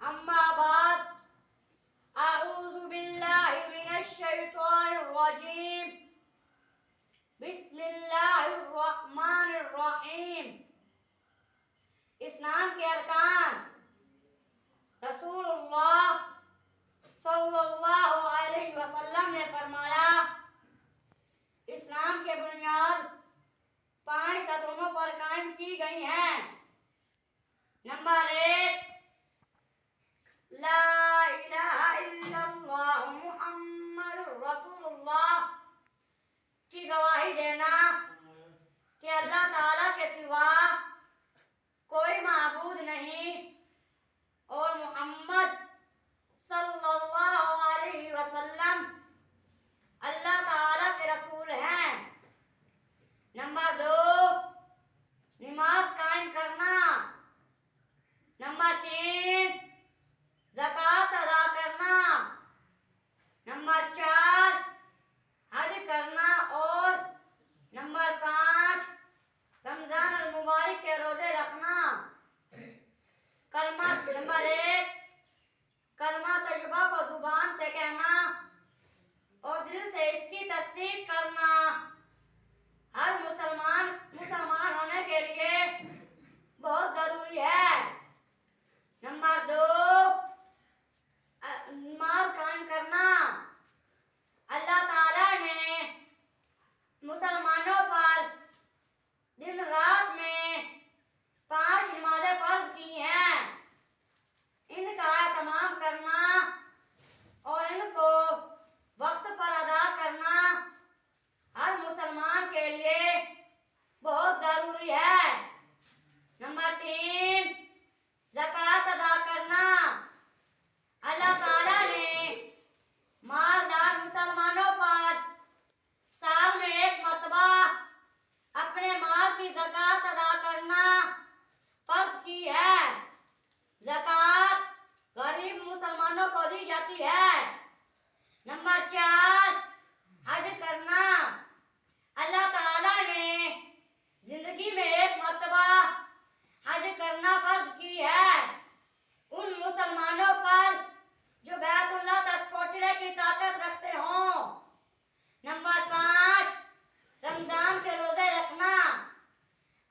أما بعد أعوذ بالله من الشيطان الرجيم بسم الله الرحمن الرحیم. اسلام کے ارکان. رسول اللہ صلی اللہ علیہ وسلم نے فرمایا اسلام کے بنیاد 5 ستونوں پر قائم کی گئی ہیں. نمبر 1 لا الہ الا اللہ محمد رسول اللہ کی گواہی دینا کہ اللہ تعالیٰ کے سوا کوئی معبود نہیں اور محمد صلی اللہ علیہ وسلم اللہ تعالیٰ کے رسول ہیں. نمبر 2 نماز قائم کرنا. نمبر 3 زکوٰۃ ادا کرنا. نمبر 4 حج کرنا. اور نمبر 5 رمضان المبارک کے روزے رکھنا. کلمہ. نمبر 1 کلمہ طیبہ کو زبان سے کہنا اور دل سے اس کی تصدیق کرنا ہر مسلمان ہونے کے لیے بہت ضروری ہے. نمبر 2 نماز قائم کرنا. اللہ تعالیٰ نے مسلمانوں پر دن رات میں 5 نمازیں فرض کی ہیں. ان کا اہتمام کرنا اور ان کو وقت پر ادا کرنا ہر مسلمان کے لیے بہت ضروری ہے. نمبر 3 زکوٰۃ ادا کرنا. اللہ تعالیٰ نے مالدار مسلمانوں پر سال میں 1 مرتبہ اپنے مال کی زکوٰۃ ادا کرنا فرض کی ہے. زکوٰۃ غریب مسلمانوں کو دی جاتی ہے. نمبر 4 حج کرنا. اللہ تعالیٰ نے زندگی میں 1 مرتبہ حج کرنا فرض کی ہے ان مسلمانوں پر جو بیت اللہ تک پہنچنے کی طاقت رکھتے ہوں. نمبر 5 رمضان کے روزے رکھنا.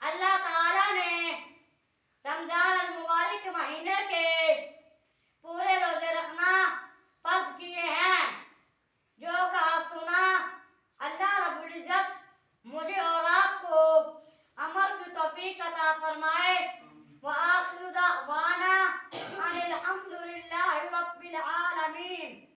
اللہ تعالیٰ نے رمضان المبارک مہینے کے پورے روزے رکھنا فرض کیے ہیں. جو کہا سنا اللہ رب العزت مجھے اور آپ کو عمل کی توفیق عطا فرمائے. وآخر دعوانا ان الحمد للہ رب العالمین.